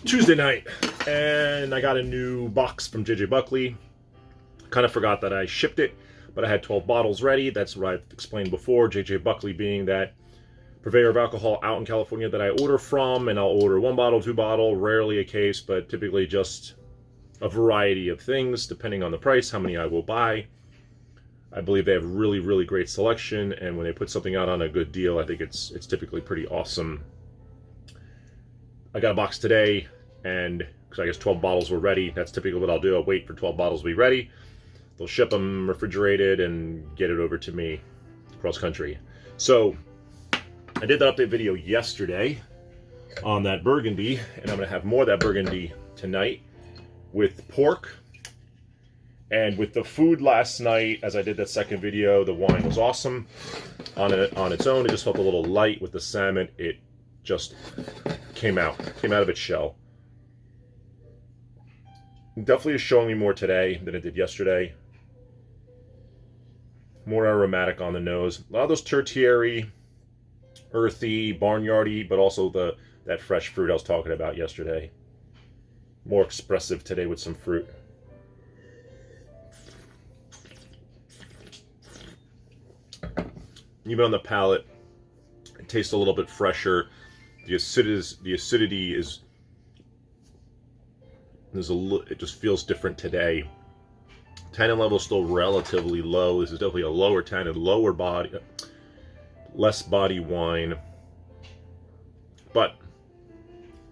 Tuesday night, and I got a new box from JJBuckley. Kind of forgot that I shipped it, but I had 12 bottles ready. That's what I've explained before. JJBuckley being that purveyor of alcohol out in California that I order from, and I'll order 1 bottle, 2 bottle, rarely a case, but typically just a variety of things depending on the price, how many I will buy. I believe they have really, really great selection, and when they put something out on a good deal, I think it's typically pretty awesome. I got a box today, and because I guess 12 bottles were ready. That's typically what I'll do. I'll wait for 12 bottles to be ready. They'll ship them refrigerated and get it over to me cross country. So I did that update video yesterday on that Burgundy, and I'm going to have more of that Burgundy tonight with pork. And with the food last night, as I did that second video, the wine was awesome on its own. It just felt a little light. With the salmon, it just came out of its shell. Definitely is showing me more today than it did yesterday. More aromatic on the nose. A lot of those tertiary, earthy, barnyardy, but also that fresh fruit I was talking about yesterday. More expressive today with some fruit. Even on the palate, it tastes a little bit fresher. The acidity is it just feels different today. Tannin level is still relatively low. This is definitely a lower tannin, lower body, less body wine. But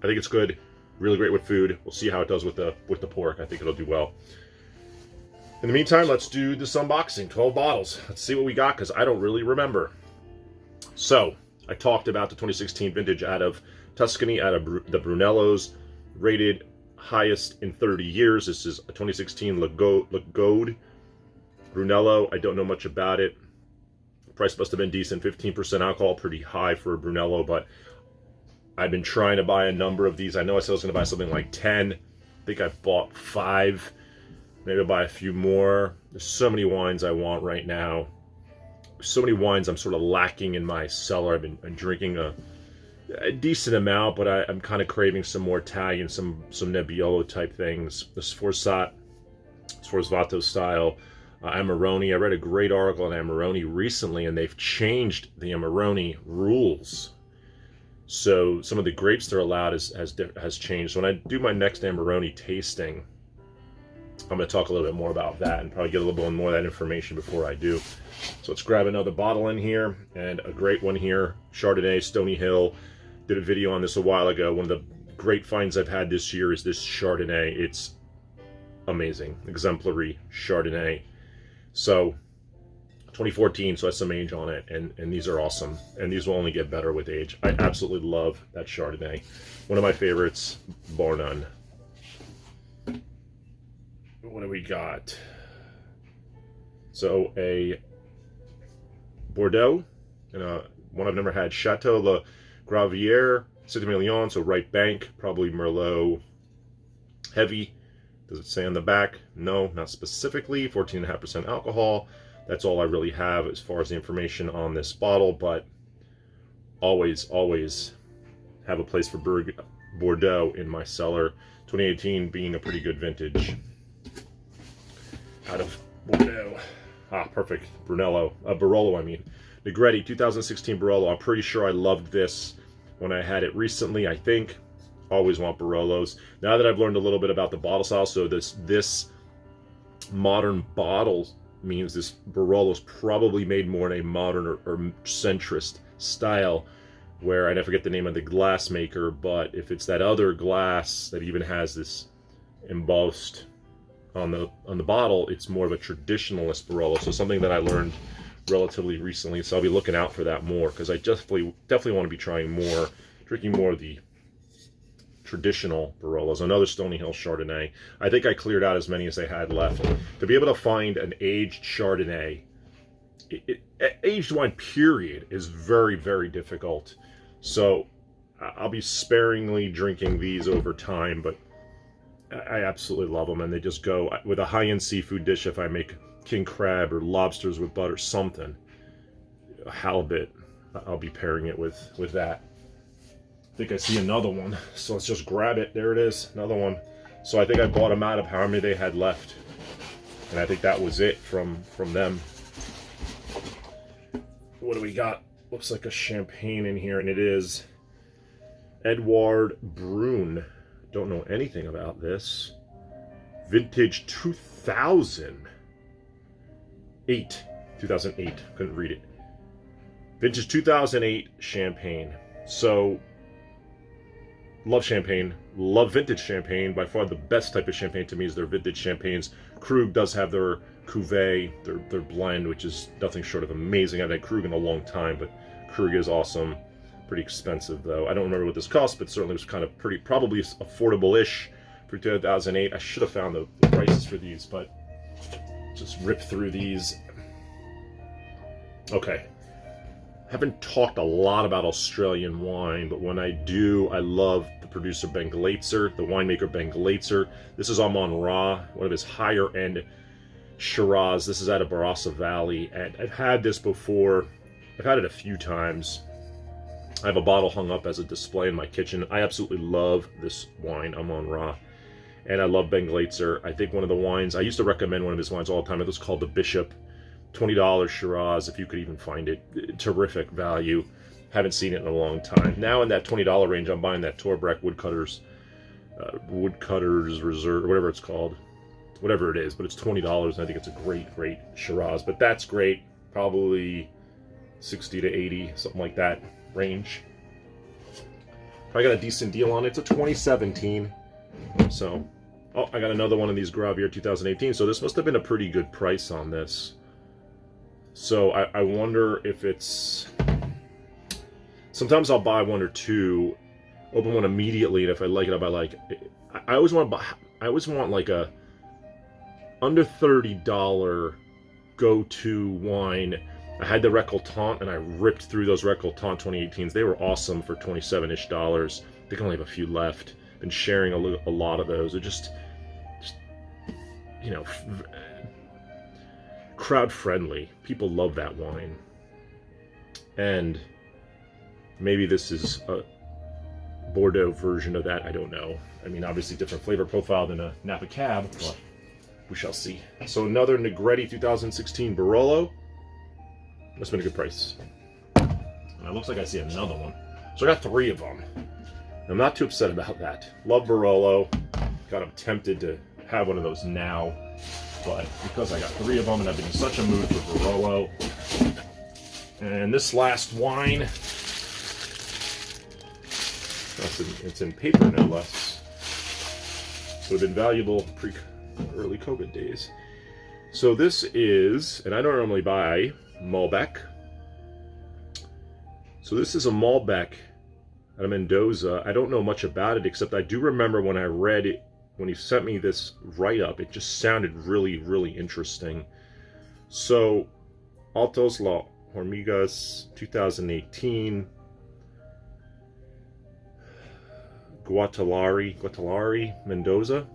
I think it's good. Really great with food. We'll see how it does with the pork. I think it'll do well. In the meantime, let's do this unboxing. 12 bottles. Let's see what we got, because I don't really remember. So, I talked about the 2016 vintage out of Tuscany, out of the Brunellos, rated highest in 30 years. This is a 2016 Lagode Brunello. I don't know much about it. Price must have been decent. 15% alcohol, pretty high for a Brunello, but I've been trying to buy a number of these. I know I said I was going to buy something like 10. I think I've bought 5. Maybe I'll buy a few more. There's so many wines I want right now. So many wines I'm sort of lacking in my cellar. I've been drinking a decent amount, but I'm kind of craving some more Italian, some Nebbiolo type things. The Sforzato style Amarone. I read a great article on Amarone recently, and they've changed the Amarone rules. So some of the grapes they're allowed has changed. So when I do my next Amarone tasting, I'm going to talk a little bit more about that and probably get a little bit more of that information before I do. So let's grab another bottle in here, and a great one here, Chardonnay, Stony Hill. Did a video on this a while ago. One of the great finds I've had this year is this Chardonnay. It's amazing, exemplary Chardonnay. So 2014, so that's some age on it, and these are awesome, and these will only get better with age. I absolutely love that Chardonnay. One of my favorites, bar none. What do we got? So a Bordeaux, and one I've never had, Chateau La Gravière, Cité-Million, so right bank, probably Merlot heavy. Does it say on the back? No, not specifically. 14.5% alcohol. That's all I really have as far as the information on this bottle, but always have a place for Bordeaux in my cellar. 2018 being a pretty good vintage out of Bordeaux. Perfect. Barolo, I mean. Negretti, 2016 Barolo. I'm pretty sure I loved this when I had it recently, I think. Always want Barolos. Now that I've learned a little bit about the bottle style, so this modern bottle means this Barolo is probably made more in a modern or centrist style, where I forget the name of the glass maker, but if it's that other glass that even has this embossed on the bottle, it's more of a traditionalist Barolo. So something that I learned relatively recently, so I'll be looking out for that more, because I definitely want to be drinking more of the traditional Barolos. Another Stony Hill Chardonnay. I think I cleared out as many as they had left. To be able to find an aged Chardonnay, aged wine period, is very, very difficult. So I'll be sparingly drinking these over time, but I absolutely love them, and they just go with a high-end seafood dish. If I make king crab or lobsters with butter, something, halibut, I'll be pairing it with that. think I see another one. So let's just grab it. There it is, another one. So I think I bought them out of how many they had left. And I think that was it from them. What do we got? Looks like a champagne in here, and it is Edward Brune. Don't know anything about this. Vintage 2008. 2008. Couldn't read it. Vintage 2008 champagne. So, love champagne. Love vintage champagne. By far the best type of champagne to me is their vintage champagnes. Krug does have their cuvee, their blend, which is nothing short of amazing. I haven't had Krug in a long time, but Krug is awesome. Pretty expensive though. I don't remember what this cost, but certainly was kind of pretty, probably affordable-ish for 2008. I should have found the prices for these, but just rip through these. Okay. Haven't talked a lot about Australian wine, but when I do, I love the producer Ben Glaetzer, the winemaker Ben Glaetzer. This is Amon Ra, one of his higher end Shiraz. This is out of Barossa Valley, and I've had this before. I've had it a few times. I have a bottle hung up as a display in my kitchen. I absolutely love this wine, Amon Ra, and I love Ben Glaetzer. I think one of the wines, I used to recommend one of his wines all the time. It was called the Bishop. $20 Shiraz, if you could even find it. Terrific value. Haven't seen it in a long time. Now in that $20 range, I'm buying that Torbreck Woodcutters Reserve, or whatever it's called. Whatever it is, but it's $20, and I think it's a great, great Shiraz. But that's great. Probably 60 to 80, something like that range. I got a decent deal on it. It's a 2017. So, oh, I got another one of these Gravier 2018. So this must have been a pretty good price on this. So I wonder if it's... Sometimes I'll buy one or two, open one immediately, and if I like it, I'll buy like... I always want like a under $30 go-to wine. I had the Récoltant, and I ripped through those Récoltant 2018s. They were awesome for $27-ish. I think I only have a few left. Been sharing a lot of those. They're just you know, crowd friendly. People love that wine. And maybe this is a Bordeaux version of that. I don't know. I mean, obviously different flavor profile than a Napa Cab, but we shall see. So another Negretti 2016 Barolo. Must have been a good price. And it looks like I see another one. So I got 3 of them. I'm not too upset about that. Love Barolo. God, I'm tempted to have one of those now. But because I got 3 of them and I've been in such a mood for Barolo. And this last wine, it's in paper no less. Would have been valuable early COVID days. So this is, and I don't normally buy Malbec. So this is a Malbec out of Mendoza. I don't know much about it, except I do remember when I read it, when he sent me this write-up, it just sounded really, really interesting. So, Altos La Hormigas 2018. Guatalari, Mendoza.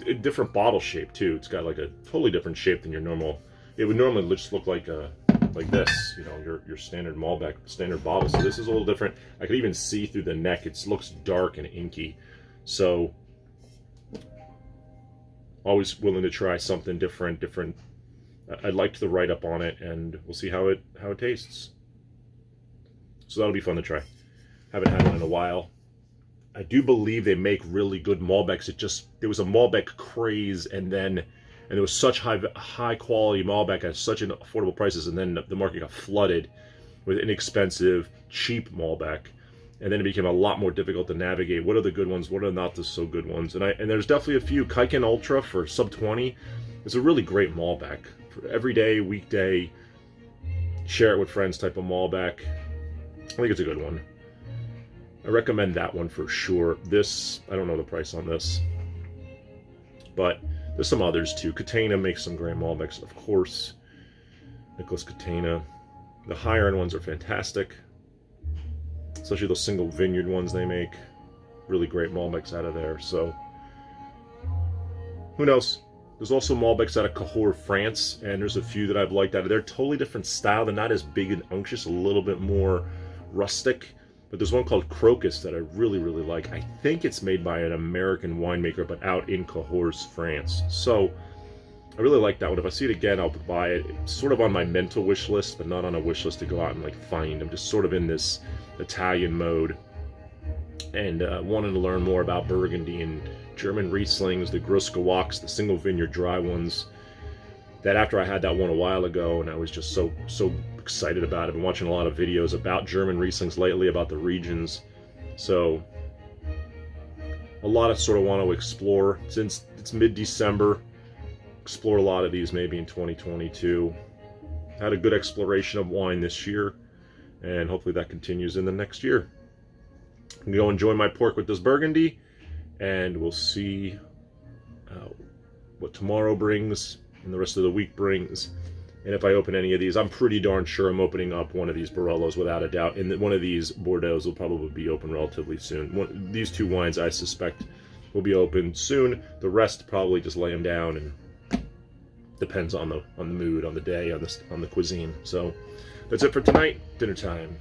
A different bottle shape too. It's got like a totally different shape than your normal. It would normally just look like this, you know, your standard Malbec, standard bottle. So this is a little different. I could even see through the neck. It looks dark and inky. So always willing to try something different. I liked the write-up on it, and we'll see how it tastes. So that'll be fun to try. Haven't had one in a while. I do believe they make really good Malbecs. There was a Malbec craze, and there was such high quality Malbec at such an affordable prices, and then the market got flooded with inexpensive, cheap Malbec, and then it became a lot more difficult to navigate. What are the good ones? What are not the so good ones? And there's definitely a few. Kaiken Ultra for sub 20 is a really great Malbec for everyday, weekday, share it with friends type of Malbec. I think it's a good one. I recommend that one for sure. This, I don't know the price on this, but there's some others too. Catena makes some great Malbecs, of course. Nicholas Catena. The higher end ones are fantastic, especially those single vineyard ones they make. Really great Malbecs out of there. So who knows? There's also Malbecs out of Cahors, France, and there's a few that I've liked out of there. Totally different style. They're not as big and unctuous, a little bit more rustic. But there's one called Crocus that I really, really like. I think it's made by an American winemaker, but out in Cahors, France. So I really like that one. If I see it again, I'll buy it. It's sort of on my mental wish list, but not on a wish list to go out and like find. I'm just sort of in this Italian mode and wanting to learn more about Burgundy and German Rieslings, the Großgewachs, the single vineyard dry ones. That after I had that one a while ago, and I was just so excited about it. I've been watching a lot of videos about German Rieslings lately, about the regions. So a lot of sort of want to explore. Since it's mid-December, explore a lot of these maybe in 2022. Had a good exploration of wine this year, and hopefully that continues in the next year. I'm going to go enjoy my pork with this Burgundy, and we'll see what tomorrow brings and the rest of the week brings. And if I open any of these, I'm pretty darn sure I'm opening up one of these Barolos without a doubt. And one of these Bordeaux will probably be open relatively soon. These two wines I suspect will be open soon. The rest probably just lay them down, and depends on the mood, on the day, on the cuisine. So that's it for tonight. Dinner time.